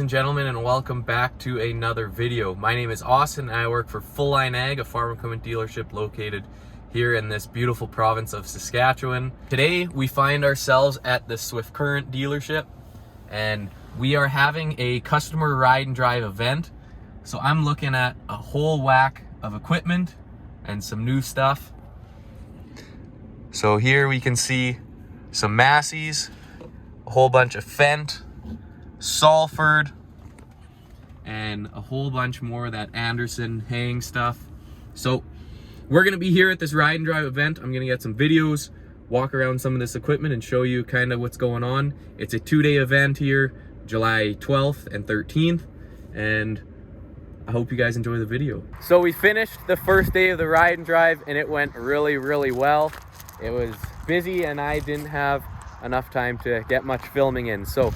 and gentlemen, and welcome back to another video. My name is Austin and I work for Full Line Ag, a farm equipment dealership located here in this beautiful province of Saskatchewan. Today we find ourselves at the Swift Current dealership and we are having a customer ride and drive event. So I'm looking at a whole whack of equipment and some new stuff. So here we can see some Masseys, a whole bunch of FENDT, Salford, and a whole bunch more of that Anderson haying stuff. So we're gonna be here at this ride and drive event. I'm gonna get some videos, walk around some of this equipment and show you kind of what's going on. It's a 2-day event here, July 12th and 13th, and I hope you guys enjoy the video. So we finished the first day of the ride and drive and it went really well. It was busy and I didn't have enough time to get much filming in. So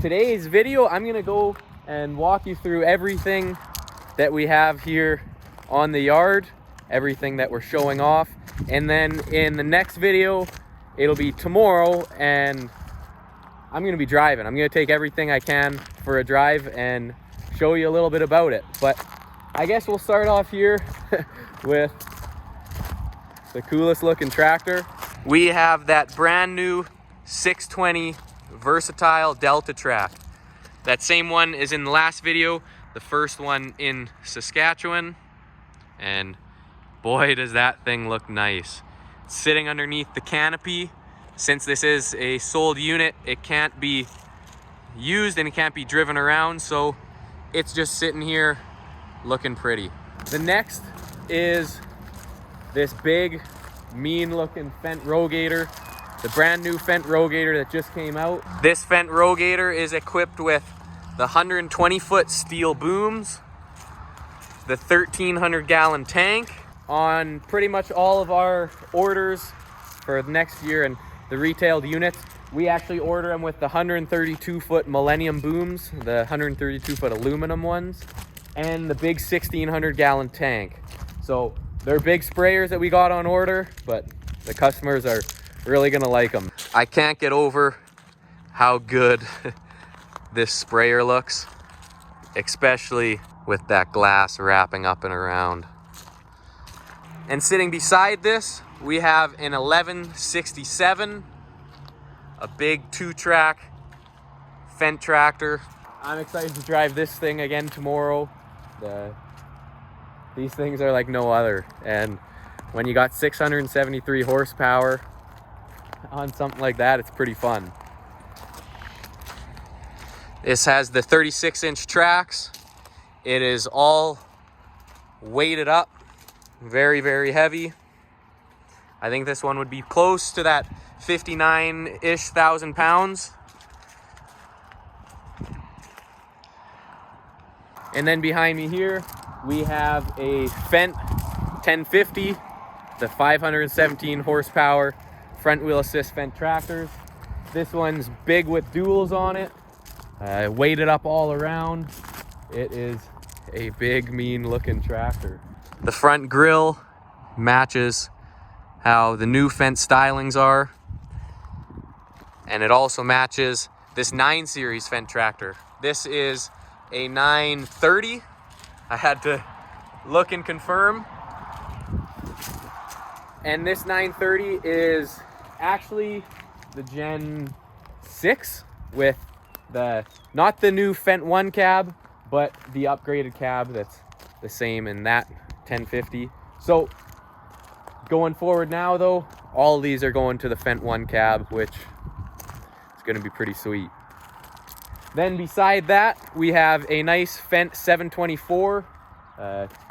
today's video, I'm gonna go and walk you through everything that we have here on the yard, everything that we're showing off. And then in the next video, it'll be tomorrow and I'm gonna be driving. I'm gonna take everything I can for a drive and show you a little bit about it. But I guess we'll start off here with the coolest looking tractor. We have that brand new 620 Versatile Delta track. That same one is in the last video, the first one in Saskatchewan, and boy does that thing look nice. It's sitting underneath the canopy. Since this is a sold unit, it can't be used and it can't be driven around, so it's just sitting here looking pretty. The next is this big mean looking Fendt Rogator, the brand new Fendt Rogator that just came out. This Fendt Rogator is equipped with the 120-foot steel booms, the 1,300 gallon tank. On pretty much all of our orders for the next year and the retailed units, we actually order them with the 132-foot Millennium booms, the 132-foot aluminum ones, and the big 1,600 gallon tank. So they're big sprayers that we got on order, but the customers are really gonna like them. I can't get over how good this sprayer looks, especially with that glass wrapping up and around. And sitting beside this, we have an 1167, a big 2-track Fendt tractor. I'm excited to drive this thing again tomorrow. These things are like no other, and when you got 673 horsepower on something like that, it's pretty fun. This has the 36-inch tracks. It is all weighted up, very heavy. I think this one would be close to that 59-ish thousand pounds. And then behind me here, we have a Fendt 1050, the 517 horsepower front wheel assist Fendt tractors. This one's big with duals on it, weighted up all around. It is a big, mean looking tractor. The front grille matches how the new Fendt stylings are, and it also matches this 9 series Fendt tractor. This is a 930. I had to look and confirm. And this 930 is actually the Gen 6 with not the new Fendt 1 cab, but the upgraded cab that's the same in that 1050. So going forward now though, all of these are going to the Fendt 1 cab, which is gonna be pretty sweet. Then beside that, we have a nice Fendt 724,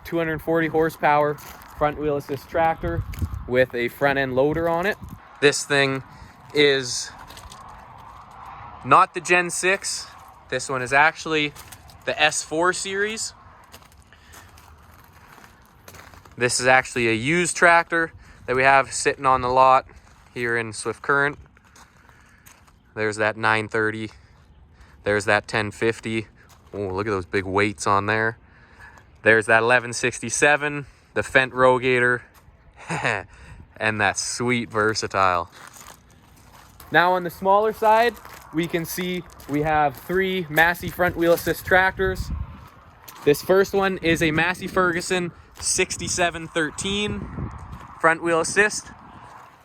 240 horsepower front wheel assist tractor with a front end loader on it. This thing is not the Gen 6. This one is actually the S4 series. This is actually a used tractor that we have sitting on the lot here in Swift Current. There's that 930. There's that 1050. Oh, look at those big weights on there. There's that 1167, the Fendt Rogator, and that sweet Versatile. Now on the smaller side, we can see we have 3 Massey front wheel assist tractors. This first one is a Massey Ferguson 6713 front wheel assist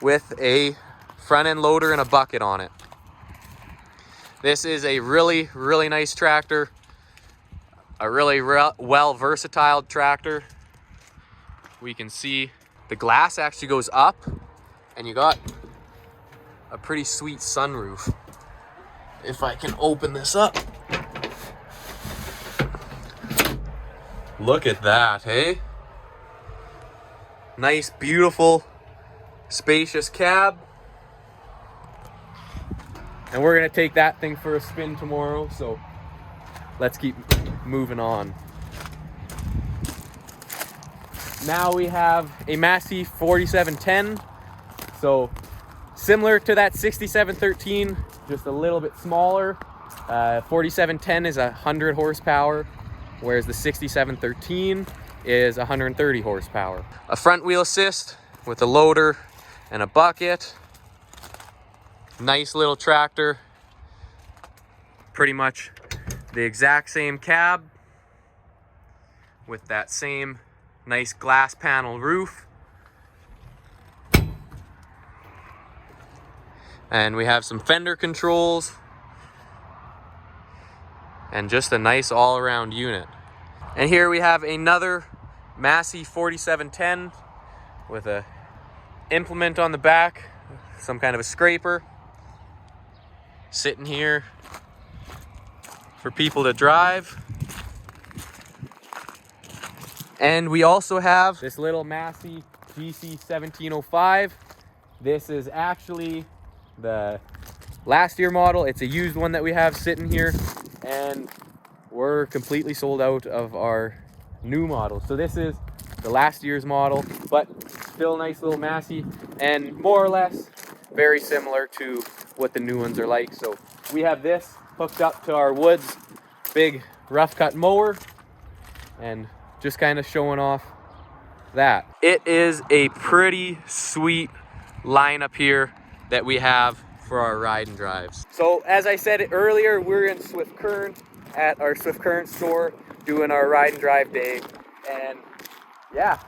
with a front end loader and a bucket on it. This is a really nice tractor, a really well versatile tractor. We can see the glass actually goes up, and you got a pretty sweet sunroof. If I can open this up. Look at that, hey? Nice, beautiful, spacious cab. And we're gonna take that thing for a spin tomorrow, so let's keep moving on. Now we have a Massey 4710. So similar to that 6713, just a little bit smaller. 4710 is 100 horsepower, whereas the 6713 is 130 horsepower. A front wheel assist with a loader and a bucket. Nice little tractor. Pretty much the exact same cab with that same nice glass panel roof. And we have some fender controls and just a nice all-around unit. And here we have another Massey 4710 with a implement on the back, some kind of a scraper, sitting here for people to drive. And we also have this little Massey GC 1705. This is actually the last year model. It's a used one that we have sitting here, and we're completely sold out of our new model. So this is the last year's model, but still a nice little Massey, and more or less very similar to what the new ones are like. So we have this hooked up to our woods big rough cut mower, and just kind of showing off that. It is a pretty sweet lineup here that we have for our ride and drives. So as I said earlier, we're in Swift Current at our Swift Current store doing our ride and drive day. And yeah,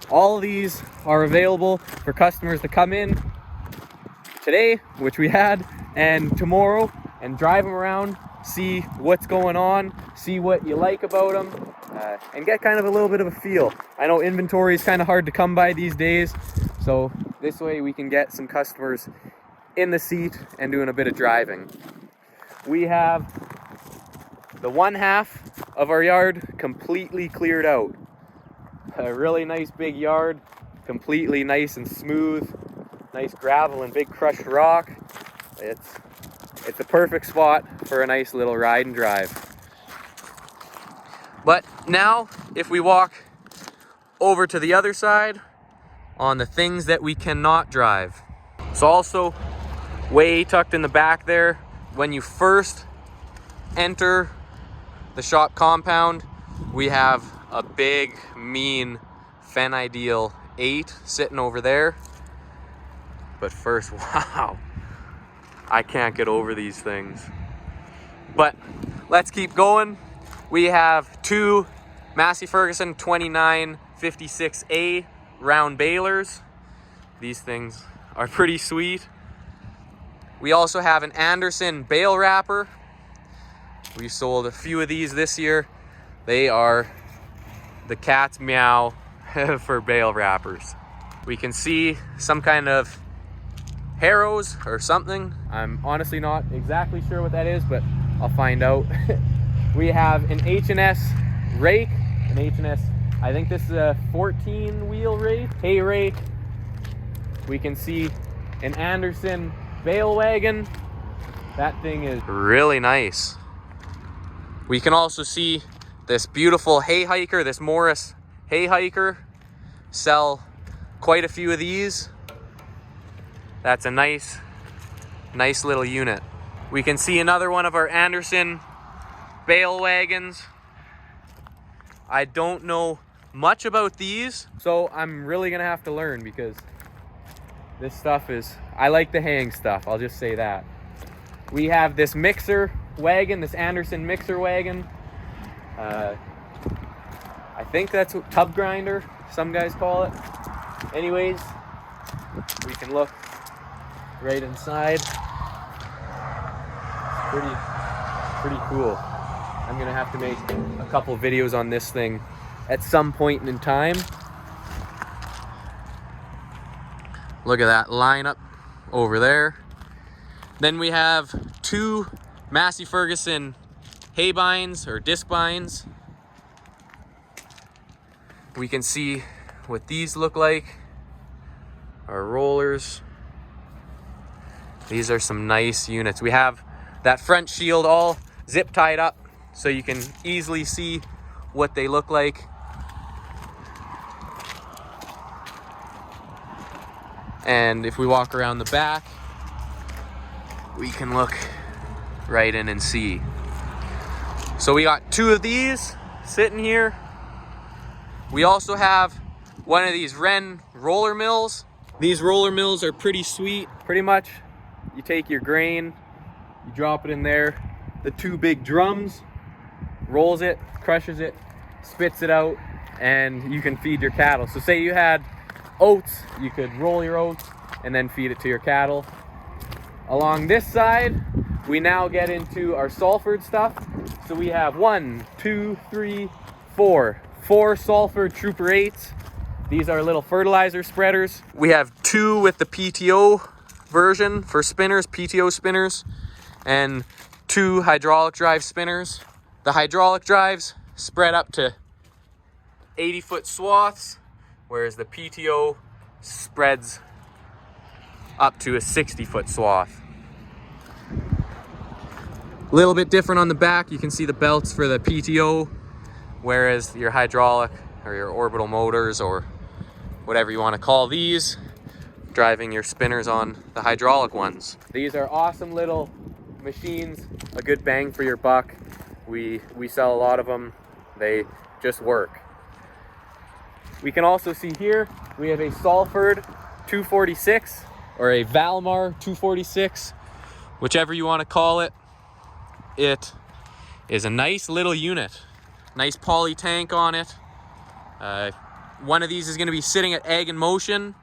all of these are available for customers to come in today, which we had, and tomorrow, and drive them around, see what's going on, see what you like about them, and get kind of a little bit of a feel. I know inventory is kind of hard to come by these days, so this way we can get some customers in the seat and doing a bit of driving. We have the one half of our yard completely cleared out. A really nice big yard, completely nice and smooth, nice gravel and big crushed rock. It's a perfect spot for a nice little ride and drive. But now, if we walk over to the other side on the things that we cannot drive. So also, way tucked in the back there, when you first enter the shop compound, we have a big, mean FENDT 8 sitting over there. But first, wow, I can't get over these things. But let's keep going. We have 2 Massey Ferguson 2956A round balers. These things are pretty sweet. We also have an Anderson bale wrapper. We sold a few of these this year. They are the cat's meow for bale wrappers. We can see some kind of harrows or something. I'm honestly not exactly sure what that is, but I'll find out. We have an H&S rake, an H&S, I think this is a 14 wheel rake, hay rake. We can see an Anderson bale wagon. That thing is really nice. We can also see this beautiful hay hiker, this Morris hay hiker. Sell quite a few of these. That's a nice little unit. We can see another one of our Anderson bale wagons. I don't know much about these, so I'm really gonna have to learn, because this stuff is, I like the hang stuff, I'll just say that. We have this mixer wagon, this Anderson mixer wagon. I think that's what tub grinder, some guys call it. Anyways, we can look right inside. Pretty cool. I'm gonna have to make a couple videos on this thing at some point in time. Look at that lineup over there. Then we have two Massey Ferguson hay binds or disc binds. We can see what these look like. Our rollers. These are some nice units. We have that front shield all zip tied up so you can easily see what they look like. And if we walk around the back, we can look right in and see. So we got two of these sitting here. We also have one of these Wren roller mills. These roller mills are pretty sweet. Pretty much, you take your grain, you drop it in there, the two big drums, rolls it, crushes it, spits it out, and you can feed your cattle. So say you had oats, you could roll your oats and then feed it to your cattle. Along this side, we now get into our Salford stuff. So we have 1, 2, 3, 4 Salford Trooper 8s. These are little fertilizer spreaders. We have 2 with the PTO version for spinners, PTO spinners, and 2 hydraulic drive spinners. The hydraulic drives spread up to 80-foot swaths, whereas the PTO spreads up to a 60-foot swath. A little bit different on the back. You can see the belts for the PTO, whereas your hydraulic or your orbital motors or whatever you want to call these, driving your spinners on the hydraulic ones. These are awesome little machines, a good bang for your buck. We sell a lot of them. They just work. We can also see here, we have a Salford 246 or a Valmar 246, whichever you want to call it. It is a nice little unit. Nice poly tank on it. One of these is going to be sitting at Ag in Motion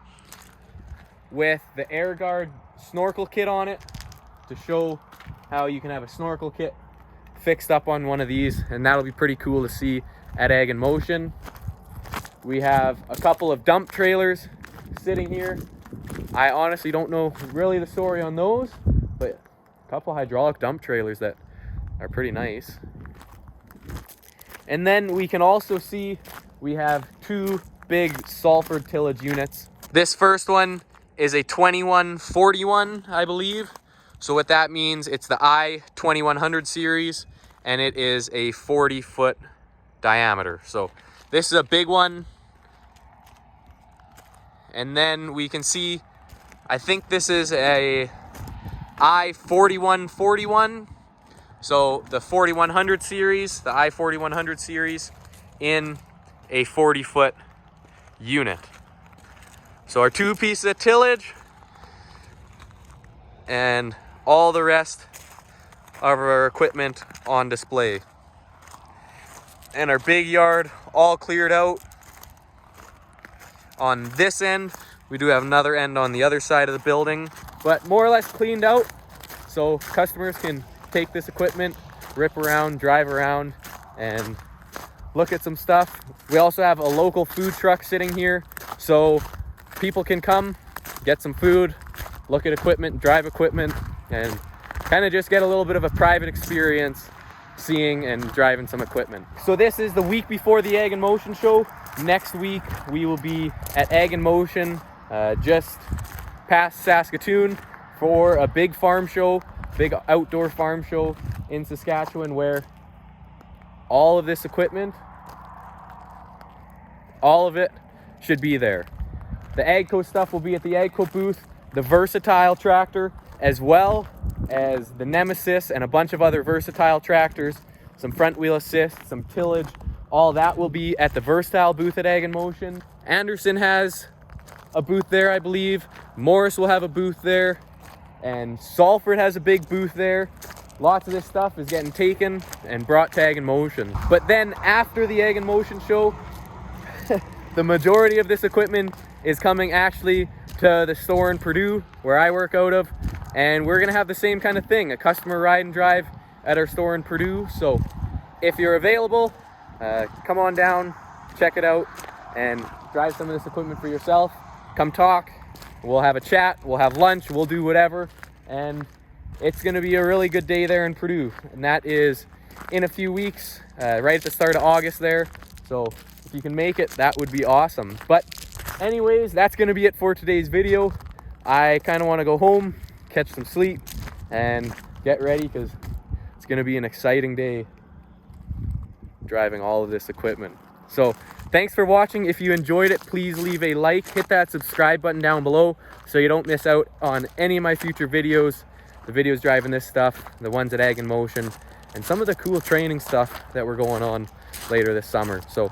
with the Air Guard snorkel kit on it to show how you can have a snorkel kit fixed up on one of these, and that'll be pretty cool to see at Ag in Motion. We have a couple of dump trailers sitting here. I honestly don't know really the story on those, but a couple hydraulic dump trailers that are pretty nice. And then we can also see we have 2 big Salford tillage units. This first one is a 2141, I believe. So what that means, it's the I-2100 series, and it is a 40-foot diameter. So this is a big one. And then we can see, I think this is a I-4141. So the 4100 series, the I-4100 series in a 40-foot unit. So our 2 pieces of tillage and all the rest of our equipment on display. And our big yard all cleared out. On this end, we do have another end on the other side of the building, but more or less cleaned out so customers can take this equipment, rip around, drive around, and look at some stuff. We also have a local food truck sitting here, so people can come, get some food, look at equipment, drive equipment, and kind of just get a little bit of a private experience seeing and driving some equipment. So this is the week before the Ag in Motion show. Next week, we will be at Ag in Motion, just past Saskatoon, for a big farm show, big outdoor farm show in Saskatchewan, where all of this equipment, all of it should be there. The AGCO stuff will be at the AGCO booth, the Versatile tractor, as well as the Nemesis and a bunch of other Versatile tractors, some front wheel assist, some tillage, all that will be at the Versatile booth at Ag in Motion. Anderson has a booth there, I believe. Morris will have a booth there. and Salford has a big booth there. Lots of this stuff is getting taken and brought to Ag in Motion. But then after the Ag in Motion show, the majority of this equipment is coming actually to the store in Purdue where I work out of, and we're gonna have the same kind of thing, a customer ride and drive at our store in Purdue. So if you're available, come on down, check it out, and drive some of this equipment for yourself. Come talk, we'll have a chat, we'll have lunch, we'll do whatever, and it's gonna be a really good day there in Purdue. And that is in a few weeks, right at the start of August there. So if you can make it, that would be awesome. But anyways, that's gonna be it for today's video. I kind of want to go home, catch some sleep, and get ready because it's gonna be an exciting day driving all of this equipment. So thanks for watching. If you enjoyed it, please leave a like, hit that subscribe button down below so you don't miss out on any of my future videos, the videos driving this stuff, the ones at Ag in Motion, and some of the cool training stuff that we're going on later this summer. So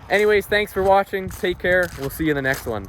anyways, thanks for watching, take care, we'll see you in the next one.